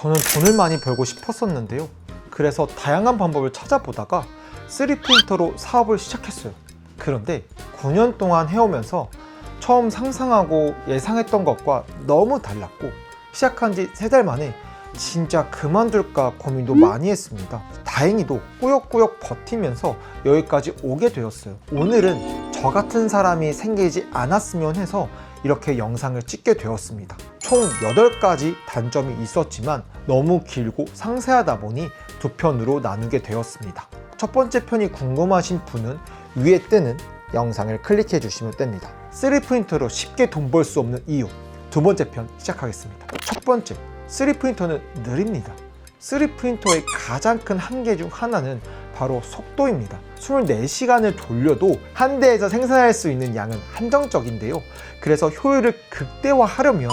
저는 돈을 많이 벌고 싶었었는데요. 그래서 다양한 방법을 찾아보다가 3D 프린터로 사업을 시작했어요. 그런데 9년 동안 해오면서 처음 상상하고 예상했던 것과 너무 달랐고, 시작한 지 3달 만에 진짜 그만둘까 고민도 많이 했습니다. 다행히도 꾸역꾸역 버티면서 여기까지 오게 되었어요. 오늘은 저 같은 사람이 생기지 않았으면 해서 이렇게 영상을 찍게 되었습니다. 총 8가지 단점이 있었지만 너무 길고 상세하다 보니 2편으로 나누게 되었습니다. 첫 번째 편이 궁금하신 분은 위에 뜨는 영상을 클릭해 주시면 됩니다. 3D 프린터로 쉽게 돈 벌 수 없는 이유, 두 번째 편 시작하겠습니다. 첫 번째, 3D 프린터는 느립니다. 3D 프린터의 가장 큰 한계 중 하나는 바로 속도입니다. 24시간을 돌려도 한 대에서 생산할 수 있는 양은 한정적인데요. 그래서 효율을 극대화하려면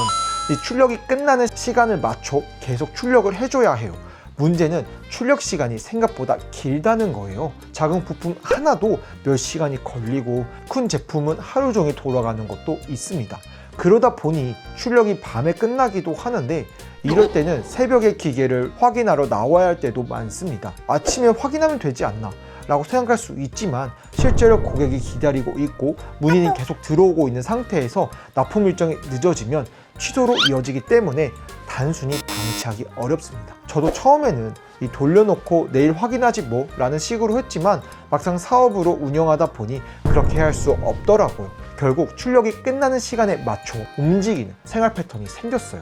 이 출력이 끝나는 시간을 맞춰 계속 출력을 해줘야 해요. 문제는 출력 시간이 생각보다 길다는 거예요. 작은 부품 하나도 몇 시간이 걸리고 큰 제품은 하루 종일 돌아가는 것도 있습니다. 그러다 보니 출력이 밤에 끝나기도 하는데, 이럴 때는 새벽에 기계를 확인하러 나와야 할 때도 많습니다. 아침에 확인하면 되지 않나 라고 생각할 수 있지만, 실제로 고객이 기다리고 있고 문의는 계속 들어오고 있는 상태에서 납품 일정이 늦어지면 취소로 이어지기 때문에 단순히 방치하기 어렵습니다. 저도 처음에는 돌려놓고 내일 확인하지 뭐 라는 식으로 했지만, 막상 사업으로 운영하다 보니 그렇게 할 수 없더라고요. 결국 출력이 끝나는 시간에 맞춰 움직이는 생활 패턴이 생겼어요.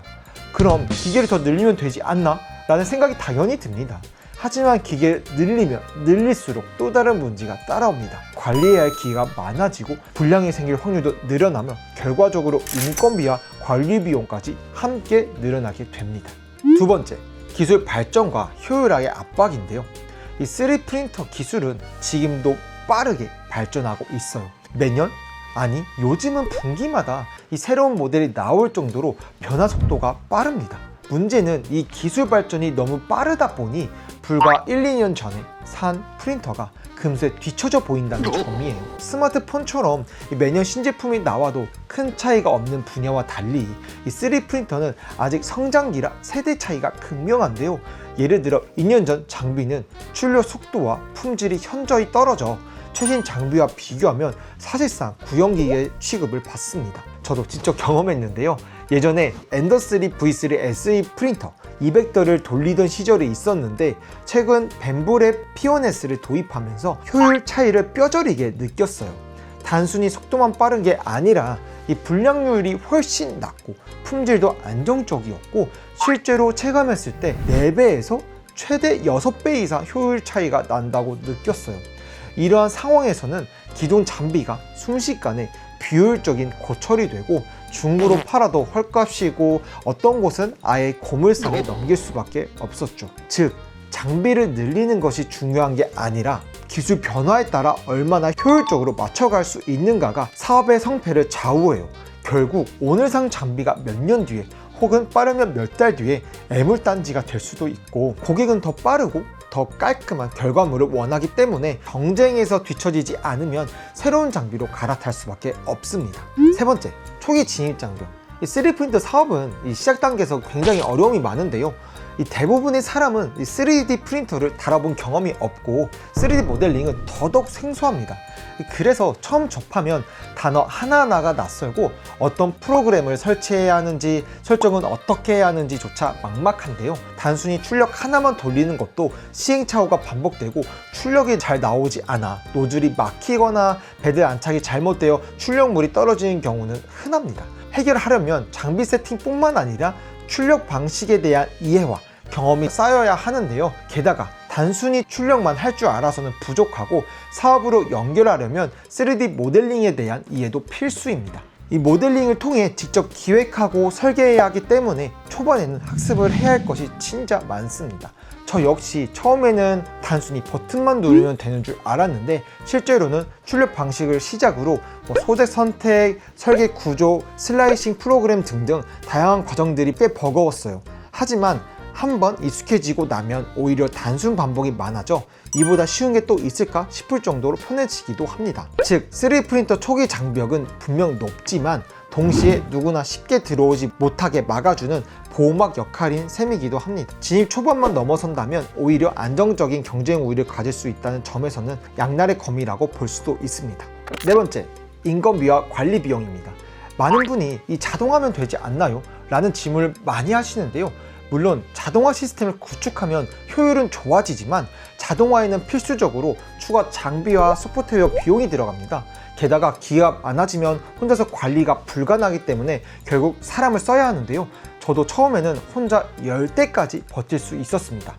그럼 기계를 더 늘리면 되지 않나? 라는 생각이 당연히 듭니다. 하지만 기계를 늘리면 늘릴수록 또 다른 문제가 따라옵니다. 관리해야 할 기계가 많아지고 불량이 생길 확률도 늘어나며 결과적으로 인건비와 관리 비용까지 함께 늘어나게 됩니다. 두 번째, 기술 발전과 효율화의 압박인데요. 이 3D 프린터 기술은 지금도 빠르게 발전하고 있어요. 매년? 아니, 요즘은 분기마다 이 새로운 모델이 나올 정도로 변화 속도가 빠릅니다. 문제는 이 기술 발전이 너무 빠르다 보니 불과 1, 2년 전에 산 프린터가 금세 뒤처져 보인다는 점이에요. 스마트폰처럼 매년 신제품이 나와도 큰 차이가 없는 분야와 달리 이 3D 프린터는 아직 성장기라 세대 차이가 극명한데요. 예를 들어 2년 전 장비는 출력 속도와 품질이 현저히 떨어져 최신 장비와 비교하면 사실상 구형기계 취급을 받습니다. 저도 직접 경험했는데요. 예전에 엔더3 V3 SE 프린터 200대를 돌리던 시절이 있었는데, 최근 벤볼의 P1S를 도입하면서 효율 차이를 뼈저리게 느꼈어요. 단순히 속도만 빠른 게 아니라 이 불량률이 훨씬 낮고 품질도 안정적이었고, 실제로 체감했을 때 4배에서 최대 6배 이상 효율 차이가 난다고 느꼈어요. 이러한 상황에서는 기존 장비가 순식간에 비효율적인 고철이 되고 중고로 팔아도 헐값이고 어떤 곳은 아예 고물상에 넘길 수밖에 없었죠. 즉, 장비를 늘리는 것이 중요한 게 아니라 기술 변화에 따라 얼마나 효율적으로 맞춰갈 수 있는가가 사업의 성패를 좌우해요. 결국 오늘 산 장비가 몇 년 뒤에 혹은 빠르면 몇 달 뒤에 애물단지가 될 수도 있고, 고객은 더 빠르고 더 깔끔한 결과물을 원하기 때문에 경쟁에서 뒤처지지 않으면 새로운 장비로 갈아탈 수밖에 없습니다. 세 번째, 초기 진입 장벽. 이 3D 프린터 사업은 이 시작 단계에서 굉장히 어려움이 많은데요. 이 대부분의 사람은 이 3D 프린터를 달아본 경험이 없고 3D 모델링은 더더욱 생소합니다. 그래서 처음 접하면 단어 하나하나가 낯설고 어떤 프로그램을 설치해야 하는지, 설정은 어떻게 해야 하는지조차 막막한데요. 단순히 출력 하나만 돌리는 것도 시행착오가 반복되고 출력이 잘 나오지 않아 노즐이 막히거나 베드 안착이 잘못되어 출력물이 떨어지는 경우는 흔합니다. 해결하려면 장비 세팅뿐만 아니라 출력 방식에 대한 이해와 경험이 쌓여야 하는데요. 게다가 단순히 출력만 할 줄 알아서는 부족하고 사업으로 연결하려면 3D 모델링에 대한 이해도 필수입니다. 이 모델링을 통해 직접 기획하고 설계해야 하기 때문에 초반에는 학습을 해야 할 것이 진짜 많습니다. 저 역시 처음에는 단순히 버튼만 누르면 되는 줄 알았는데, 실제로는 출력 방식을 시작으로 소재 선택, 설계 구조, 슬라이싱 프로그램 등등 다양한 과정들이 꽤 버거웠어요. 하지만 한번 익숙해지고 나면 오히려 단순 반복이 많아져 이보다 쉬운 게 또 있을까 싶을 정도로 편해지기도 합니다. 즉, 3D 프린터 초기 장벽은 분명 높지만 동시에 누구나 쉽게 들어오지 못하게 막아주는 보호막 역할인 셈이기도 합니다. 진입 초반만 넘어선다면 오히려 안정적인 경쟁 우위를 가질 수 있다는 점에서는 양날의 검이라고 볼 수도 있습니다. 네 번째, 인건비와 관리 비용입니다. 많은 분이 이 자동화면 되지 않나요? 라는 질문을 많이 하시는데요. 물론 자동화 시스템을 구축하면 효율은 좋아지지만 자동화에는 필수적으로 추가 장비와 소프트웨어 비용이 들어갑니다. 게다가 기계가 많아지면 혼자서 관리가 불가능하기 때문에 결국 사람을 써야 하는데요. 저도 처음에는 혼자 10대까지 버틸 수 있었습니다.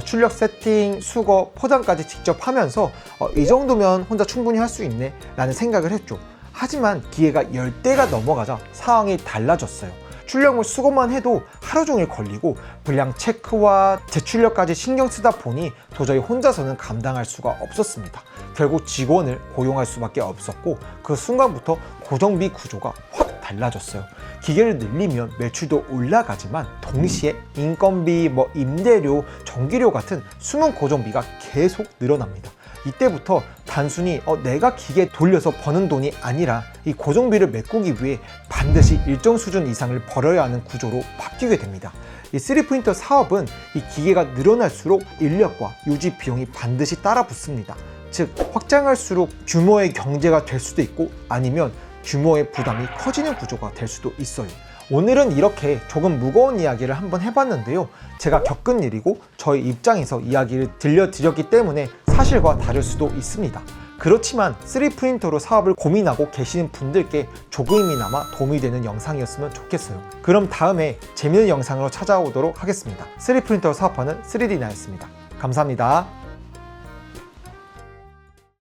출력 세팅, 수거, 포장까지 직접 하면서 이 정도면 혼자 충분히 할 수 있네 라는 생각을 했죠. 하지만 기계가 10대가 넘어가자 상황이 달라졌어요. 출력물 수거만 해도 하루 종일 걸리고 분량 체크와 재출력까지 신경 쓰다 보니 도저히 혼자서는 감당할 수가 없었습니다. 결국 직원을 고용할 수밖에 없었고 그 순간부터 고정비 구조가 확 달라졌어요. 기계를 늘리면 매출도 올라가지만 동시에 인건비, 임대료, 전기료 같은 숨은 고정비가 계속 늘어납니다. 이때부터 단순히 내가 기계 돌려서 버는 돈이 아니라 이 고정비를 메꾸기 위해 반드시 일정 수준 이상을 벌어야 하는 구조로 바뀌게 됩니다. 이 3D 사업은 이 기계가 늘어날수록 인력과 유지 비용이 반드시 따라 붙습니다. 즉 확장할수록 규모의 경제가 될 수도 있고 아니면 규모의 부담이 커지는 구조가 될 수도 있어요. 오늘은 이렇게 조금 무거운 이야기를 한번 해봤는데요. 제가 겪은 일이고 저의 입장에서 이야기를 들려드렸기 때문에 사실과 다를 수도 있습니다. 그렇지만 3D프린터로 사업을 고민하고 계시는 분들께 조금이나마 도움이 되는 영상이었으면 좋겠어요. 그럼 다음에 재밌는 영상으로 찾아오도록 하겠습니다. 3D프린터로 사업하는 3D나였습니다. 감사합니다.